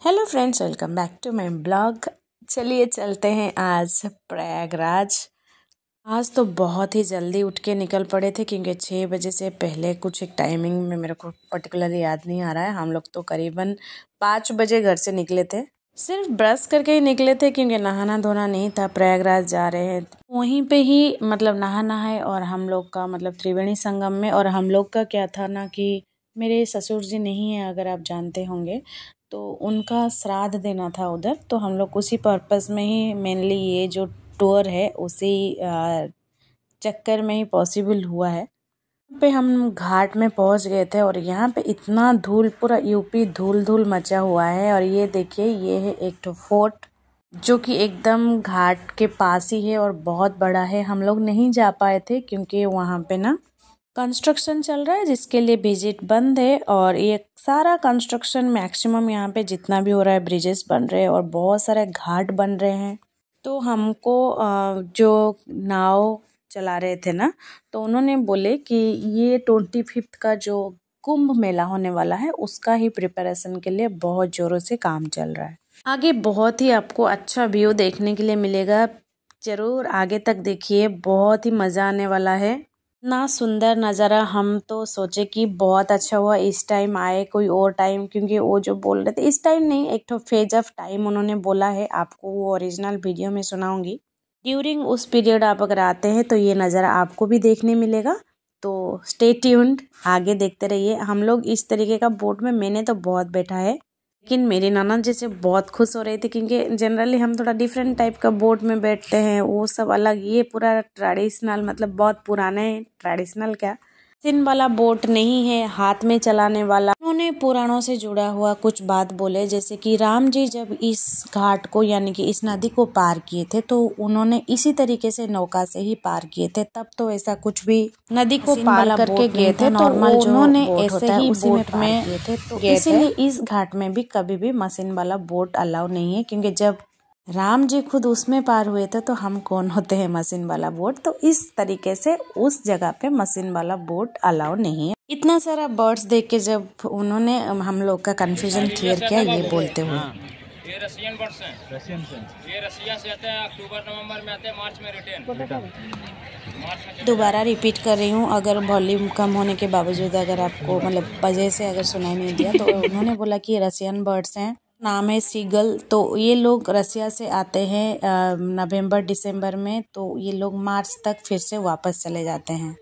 Hello friends, welcome back to my blog. चलिए चलते हैं आज प्रयागराज। आज तो बहुत ही जल्दी उठ के निकल पड़े थे क्योंकि 6 बजे से पहले कुछ एक टाइमिंग में मेरे को पर्टिकुलरली याद नहीं आ रहा है। हम लोग तो करीबन 5 बजे घर से निकले थे। सिर्फ ब्रश करके ही निकले थे क्योंकि नहाना धोना नहीं था। प्रयागराज जा रहे हैं, वहीं पे ही नहाना है। और हम लोग का त्रिवेणी संगम में। और हम लोग का क्या था ना कि मेरे ससुर जी नहीं है, अगर आप जानते होंगे, तो उनका श्राद्ध देना था उधर। तो हम लोग उसी पर्पस में ही मेनली ये जो टूर है उसी चक्कर में ही पॉसिबल हुआ है। यहाँ पे हम घाट में पहुंच गए थे और यहाँ पे इतना धूल, पूरा यूपी धूल धूल मचा हुआ है। और ये देखिए, ये है एक तो फोर्ट जो कि एकदम घाट के पास ही है और बहुत बड़ा है। हम लोग नहीं जा पाए थे क्योंकि वहाँ पे ना कंस्ट्रक्शन चल रहा है, जिसके लिए विजिट बंद है। और ये सारा कंस्ट्रक्शन मैक्सिमम यहाँ पे जितना भी हो रहा है, ब्रिजेस बन रहे हैं और बहुत सारे घाट बन रहे हैं। तो हमको जो नाव चला रहे थे ना, तो उन्होंने बोले कि ये 25 का जो कुंभ मेला होने वाला है उसका ही प्रिपरेशन के लिए बहुत जोरों से काम चल रहा है। आगे बहुत ही आपको अच्छा व्यू देखने के लिए मिलेगा, जरूर आगे तक देखिए, बहुत ही मज़ा आने वाला है। इतना सुंदर नज़ारा, हम तो सोचे कि बहुत अच्छा हुआ इस टाइम आए, कोई और टाइम, क्योंकि वो जो बोल रहे थे इस टाइम नहीं, एक तो फेज ऑफ टाइम उन्होंने बोला है, आपको वो ओरिजिनल वीडियो में सुनाऊंगी। ड्यूरिंग उस पीरियड आप अगर आते हैं तो ये नज़ारा आपको भी देखने मिलेगा। तो स्टे ट्यून्ड, आगे देखते रहिए। हम लोग इस तरीके का बोट में, मैंने तो बहुत बैठा है, लेकिन मेरी ननद जैसे बहुत खुश हो रही थी क्योंकि जनरली हम थोड़ा डिफरेंट टाइप का बोट में बैठते हैं, वो सब अलग। ये पूरा ट्रेडिशनल, बहुत पुराने ट्रेडिशनल क्या सिन वाला बोट नहीं है, हाथ में चलाने वाला। उन्होंने पुराणों से जुड़ा हुआ कुछ बात बोले, जैसे कि राम जी जब इस घाट को यानी कि इस नदी को पार किए थे तो उन्होंने इसी तरीके से नौका से ही पार किए थे। तब तो ऐसा कुछ भी नदी को पार करके गए थे, नॉर्मल जो उन्होंने ऐसे ही बोट में किए थे। तो इसीलिए इस घाट में भी कभी भी मशीन वाला बोट अलाउ नहीं है, क्योंकि जब राम जी खुद उसमें पार हुए थे तो हम कौन होते हैं मशीन वाला बोट। तो इस तरीके से उस जगह पे मशीन वाला बोट अलाउ नहीं है। इतना सारा बर्ड्स देख के जब उन्होंने हम लोग का कंफ्यूजन क्लियर किया, ये बोलते हुए, ये रशियन बर्ड्स हैं। ये रशिया से आते हैं, अक्टूबर नवंबर में आते हैं, मार्च में रिटर्न। दोबारा रिपीट कर रही हूँ, अगर वॉल्यूम कम होने के बावजूद अगर आपको वजह से अगर सुनाई नहीं दिया, तो उन्होंने बोला कि ये रशियन बर्ड्स हैं, नाम है सीगल। तो ये लोग रसिया से आते हैं नवंबर दिसंबर में, तो ये लोग मार्च तक फिर से वापस चले जाते हैं।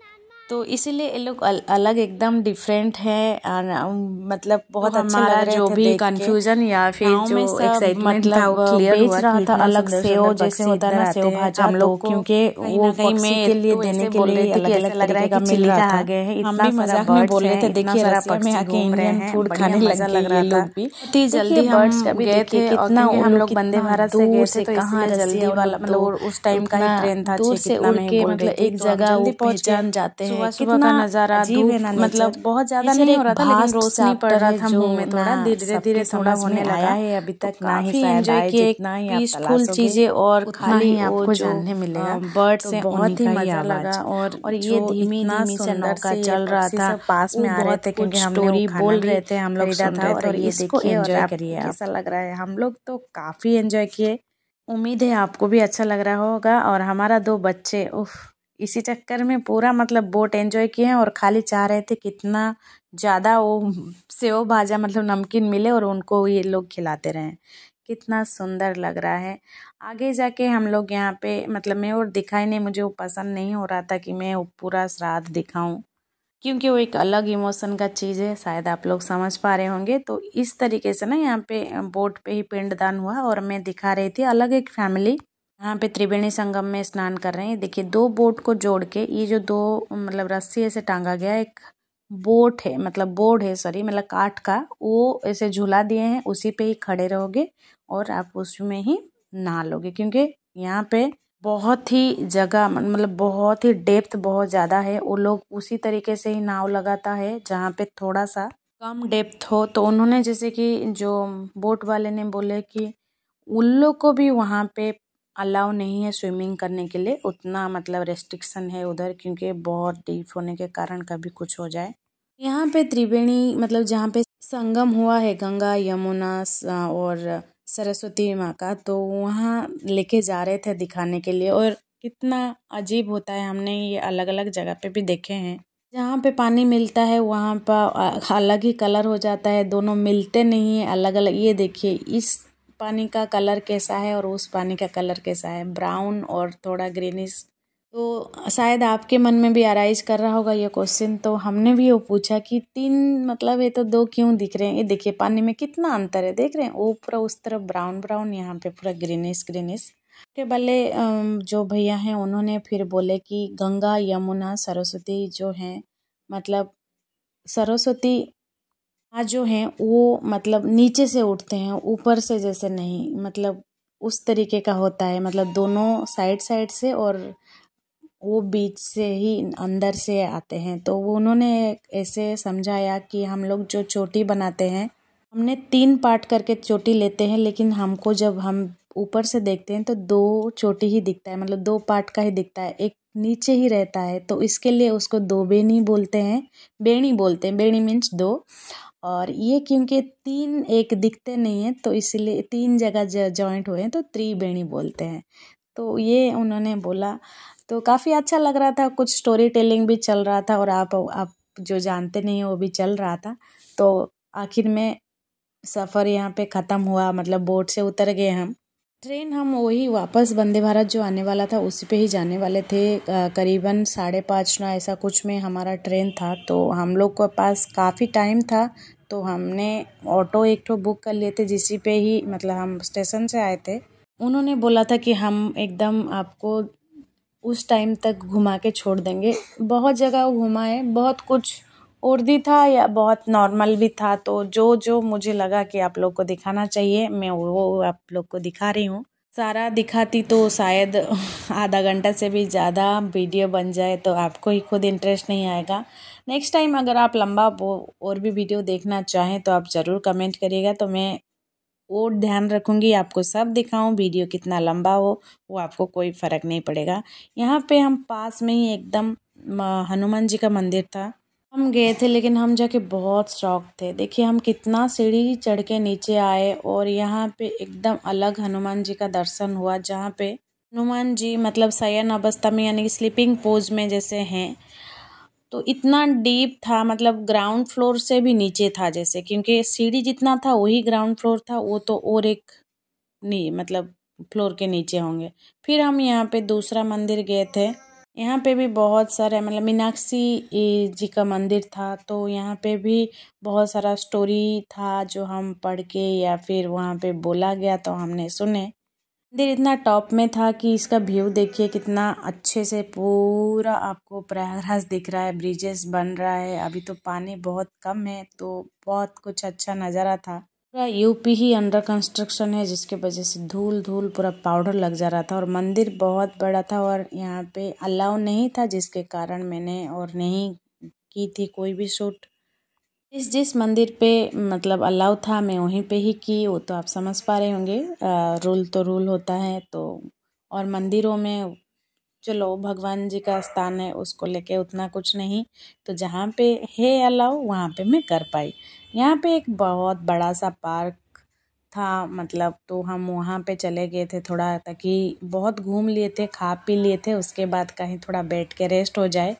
तो इसीलिए ये लोग अलग एकदम डिफरेंट है। बहुत अच्छा लग रहा जो भी कंफ्यूजन या फिर जो एक्साइटमेंट था वो क्लियर हुआ रहा था। अलग सेव जैसे होता है ना, सेव भाजा, हम लोग क्योंकि वो पक्षी के लिए देने के लिए अलग लग रहा है कि चिल्ली आ गए हैं। हम भी मजाक में बोल रहे थे, देखिए रसिया में आके इंडियन फूड खाने लग रहा था। इतनी जल्दी बर्ड्स का भी गए थे, कितना हम लोग वंदे भारत से गए थे, तो कहाँ जल्दी वाला उस टाइम का ही ट्रेन था, दूर से उड़ के एक जगह पहचान जाते हैं। सुबह का नजारा, धूप बहुत ज्यादा नहीं हो रहा था, लेकिन रोशनी पड़ रहा था मुंह में, थोड़ा धीरे धीरे थोड़ा होने लगा है। अभी तक काफी एंजॉय किए, पीसफुल चीजें और खाली आपको जानने मिलेगा। बर्ड्स से बहुत ही मजा लगा। और ये धीमी धीमी से नौका चल रहा था, पास में आ रहे थे क्योंकि हम स्टोरी बोल रहे थे, हम लोग सुन रहे थे। और ये देखिए, एंजॉय करिए, कैसा लग रहा है। हम लोग तो काफी एंजॉय किए, उम्मीद है आपको भी अच्छा लग रहा होगा। और हमारा 2 बच्चे, उफ, इसी चक्कर में पूरा बोट एंजॉय किए हैं और खाली चाह रहे थे कितना ज़्यादा वो सेव भाजा नमकीन मिले और उनको ये लोग खिलाते रहें। कितना सुंदर लग रहा है। आगे जाके हम लोग यहाँ पे मैं और दिखाई नहीं, मुझे वो पसंद नहीं हो रहा था कि मैं वो पूरा श्राद्ध दिखाऊं, क्योंकि वो एक अलग इमोशन का चीज़ है, शायद आप लोग समझ पा रहे होंगे। तो इस तरीके से ना यहाँ पे बोट पे ही पिंडदान हुआ और मैं दिखा रही थी अलग एक फैमिली यहाँ पे त्रिवेणी संगम में स्नान कर रहे हैं। देखिए, 2 बोट को जोड़ के ये जो 2 रस्सी ऐसे टांगा गया, एक बोट है, बोर्ड है, सॉरी, काठ का, वो ऐसे झूला दिए हैं, उसी पे ही खड़े रहोगे और आप उसमें ही नहा लोगे। क्योंकि यहाँ पे बहुत ही जगह बहुत ही डेप्थ बहुत ज़्यादा है, वो लोग उसी तरीके से ही नाव लगाता है जहाँ पे थोड़ा सा कम डेप्थ हो। तो उन्होंने जैसे कि जो बोट वाले ने बोले कि उन लोग को भी वहाँ पे अलाउ नहीं है स्विमिंग करने के लिए, उतना रेस्ट्रिक्शन है उधर, क्योंकि बहुत डीप होने के कारण कभी कुछ हो जाए। यहाँ पे त्रिवेणी जहाँ पे संगम हुआ है गंगा यमुना और सरस्वती माँ का, तो वहाँ लेके जा रहे थे दिखाने के लिए। और कितना अजीब होता है, हमने ये अलग अलग जगह पे भी देखे हैं। जहाँ पे पानी मिलता है वहाँ पर अलग ही कलर हो जाता है, दोनों मिलते नहीं है, अलग अलग। ये देखिए इस पानी का कलर कैसा है और उस पानी का कलर कैसा है, ब्राउन और थोड़ा ग्रीनिश। तो शायद आपके मन में भी अराइज कर रहा होगा ये क्वेश्चन। तो हमने भी वो पूछा कि तीन मतलब ये तो दो क्यों दिख रहे हैं। ये देखिए पानी में कितना अंतर है, देख रहे हैं, वो पूरा उस तरफ ब्राउन ब्राउन, यहाँ पे पूरा ग्रीनिश ग्रीनिश के बल्ले। जो भैया हैं उन्होंने फिर बोले कि गंगा यमुना सरस्वती जो हैं, मतलब सरस्वती माँ जो हैं वो मतलब नीचे से उठते हैं, ऊपर से जैसे नहीं, मतलब उस तरीके का होता है, मतलब दोनों साइड साइड से और वो बीच से ही अंदर से आते हैं। तो वो उन्होंने ऐसे समझाया कि हम लोग जो चोटी बनाते हैं, हमने 3 पार्ट करके चोटी लेते हैं, लेकिन हमको जब हम ऊपर से देखते हैं तो 2 चोटी ही दिखता है, मतलब 2 पार्ट का ही दिखता है, एक नीचे ही रहता है। तो इसके लिए उसको 2 बेनी बोलते हैं, बेणी बोलते हैं, बेणी मीन्स 2। और ये क्योंकि 3 एक दिखते नहीं है तो इसलिए 3 जगह जॉइंट हुए हैं तो त्रिवेणी बोलते हैं। तो ये उन्होंने बोला, तो काफ़ी अच्छा लग रहा था, कुछ स्टोरी टेलिंग भी चल रहा था और आप जो जानते नहीं हैं वो भी चल रहा था। तो आखिर में सफ़र यहाँ पे ख़त्म हुआ, मतलब बोट से उतर गए हम। ट्रेन हम वही वापस वंदे भारत जो आने वाला था उसी पे ही जाने वाले थे। करीबन 5:30 ऐसा कुछ में हमारा ट्रेन था। तो हम लोग के पास काफ़ी टाइम था, तो हमने ऑटो एक ठो बुक कर लिए थे, जिसी पे ही मतलब हम स्टेशन से आए थे। उन्होंने बोला था कि हम एकदम आपको उस टाइम तक घुमा के छोड़ देंगे। बहुत जगह घुमाए, बहुत कुछ उर्दी था या बहुत नॉर्मल भी था। तो जो जो मुझे लगा कि आप लोग को दिखाना चाहिए मैं वो आप लोग को दिखा रही हूँ। सारा दिखाती तो शायद आधा घंटा से भी ज़्यादा वीडियो बन जाए, तो आपको ही खुद इंटरेस्ट नहीं आएगा। नेक्स्ट टाइम अगर आप लंबा और भी वीडियो देखना चाहें तो आप ज़रूर कमेंट करिएगा, तो मैं वो ध्यान रखूँगी आपको सब दिखाऊं। वीडियो कितना लंबा हो वो आपको कोई फ़र्क नहीं पड़ेगा। यहाँ पे हम पास में ही एकदम हनुमान जी का मंदिर था, हम गए थे, लेकिन हम जाके बहुत शौक थे। देखिए हम कितना सीढ़ी चढ़ के नीचे आए और यहाँ पे एकदम अलग हनुमान जी का दर्शन हुआ, जहाँ पे हनुमान जी मतलब शयन अवस्था में यानी कि स्लीपिंग पोज में जैसे हैं। तो इतना डीप था, मतलब ग्राउंड फ्लोर से भी नीचे था जैसे, क्योंकि सीढ़ी जितना था वही ग्राउंड फ्लोर था, वो तो और एक नहीं मतलब फ्लोर के नीचे होंगे। फिर हम यहाँ पे दूसरा मंदिर गए थे, यहाँ पे भी बहुत सारे मतलब मीनाक्षी जी का मंदिर था। तो यहाँ पे भी बहुत सारा स्टोरी था जो हम पढ़ के या फिर वहाँ पे बोला गया तो हमने सुने। मंदिर इतना टॉप में था कि इसका व्यू देखिए कितना अच्छे से पूरा आपको प्रयागराज दिख रहा है। ब्रिजेस बन रहा है, अभी तो पानी बहुत कम है तो बहुत कुछ अच्छा नज़ारा था। पूरा यूपी ही अंडर कंस्ट्रक्शन है, जिसके वजह से धूल धूल पूरा पाउडर लग जा रहा था। और मंदिर बहुत बड़ा था और यहाँ पे अलाउ नहीं था, जिसके कारण मैंने और नहीं की थी कोई भी शूट। जिस मंदिर पे मतलब अलाउ था मैं वहीं पे ही की, वो तो आप समझ पा रहे होंगे। रूल तो रूल होता है। तो और मंदिरों में चलो भगवान जी का स्थान है, उसको लेके उतना कुछ नहीं, तो जहाँ पे है अलाउ वहाँ पे मैं कर पाई। यहाँ पे एक बहुत बड़ा सा पार्क था, मतलब तो हम वहाँ पे चले गए थे थोड़ा, ताकि बहुत घूम लिए थे, खा पी लिए थे, उसके बाद कहीं थोड़ा बैठ के रेस्ट हो जाए।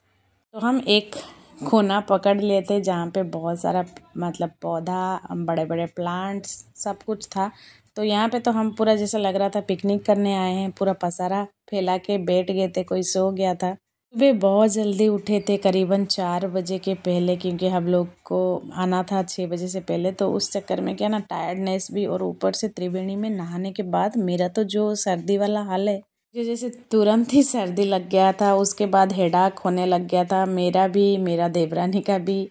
तो हम एक कोना पकड़ लिए थे जहाँ पे बहुत सारा मतलब पौधा, बड़े बड़े प्लांट्स सब कुछ था। तो यहाँ पे तो हम पूरा जैसा लग रहा था पिकनिक करने आए हैं, पूरा पसारा फैला के बैठ गए थे, कोई सो गया था। सुबह बहुत जल्दी उठे थे, करीबन 4 बजे के पहले, क्योंकि हम लोग को आना था 6 बजे से पहले। तो उस चक्कर में क्या ना टायर्डनेस भी, और ऊपर से त्रिवेणी में नहाने के बाद मेरा तो जो सर्दी वाला हाल है, जैसे तुरंत ही सर्दी लग गया था, उसके बाद हेडाक होने लग गया था, मेरा भी मेरा देवरानी का भी।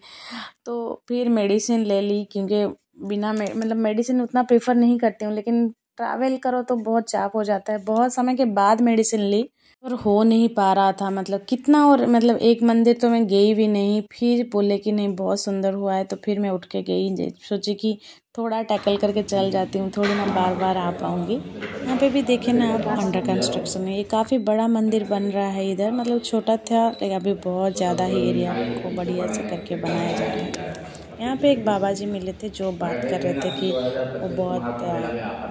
तो फिर मेडिसिन ले ली, क्योंकि बिना मतलब मेडिसिन उतना प्रेफर नहीं करती हूँ, लेकिन ट्रैवल करो तो बहुत चाप हो जाता है। बहुत समय के बाद मेडिसिन ली और हो नहीं पा रहा था, मतलब कितना, और मतलब एक मंदिर तो मैं गई भी नहीं। फिर बोले कि नहीं बहुत सुंदर हुआ है, तो फिर मैं उठ के गई, सोची कि थोड़ा टैकल करके चल जाती हूँ, थोड़ी ना बार बार आ पाऊँगी। यहाँ पे भी देखे ना आप अंडर कंस्ट्रक्शन है, ये काफ़ी बड़ा मंदिर बन रहा है इधर, मतलब छोटा था लेकिन अभी बहुत ज़्यादा ही एरिया को बढ़िया से करके बनाया जा रहा है। यहाँ पे एक बाबा जी मिले थे जो बात कर रहे थे कि वो बहुत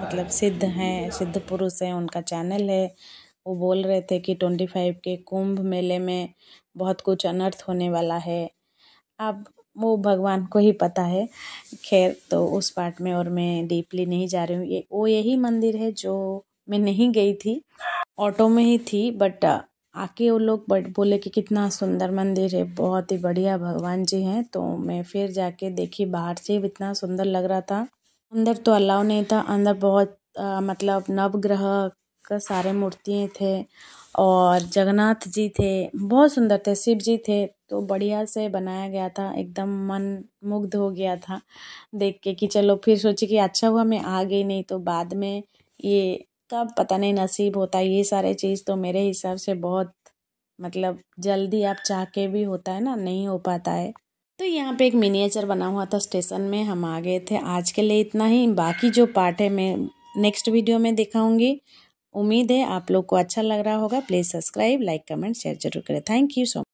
मतलब सिद्ध हैं, सिद्ध पुरुष हैं, उनका चैनल है। वो बोल रहे थे कि 25 के कुंभ मेले में बहुत कुछ अनर्थ होने वाला है। अब वो भगवान को ही पता है। खैर, तो उस पार्ट में और मैं डीपली नहीं जा रही हूँ। ये वो यही मंदिर है जो मैं नहीं गई थी, ऑटो में ही थी, बट आके वो लोग बोले कि कितना सुंदर मंदिर है, बहुत ही बढ़िया भगवान जी हैं। तो मैं फिर जाके देखी, बाहर से इतना सुंदर लग रहा था। अंदर तो अलाउ नहीं था, अंदर बहुत मतलब नवग्रह का सारे मूर्तियाँ थे और जगन्नाथ जी थे, बहुत सुंदर थे, शिव जी थे। तो बढ़िया से बनाया गया था, एकदम मन मुग्ध हो गया था देख के कि चलो, फिर सोची कि अच्छा हुआ मैं आ गई, नहीं तो बाद में ये कब पता नहीं नसीब होता। ये सारे चीज़ तो मेरे हिसाब से बहुत मतलब जल्दी आप चाह के भी होता है ना, नहीं हो पाता है। तो यहाँ पे एक मिनिएचर बना हुआ था स्टेशन में, हम आ गए थे। आज के लिए इतना ही, बाकी जो पार्ट है मैं नेक्स्ट वीडियो में दिखाऊंगी। उम्मीद है आप लोग को अच्छा लग रहा होगा। Please subscribe, like, comment, share जरूर करें। Thank you so much.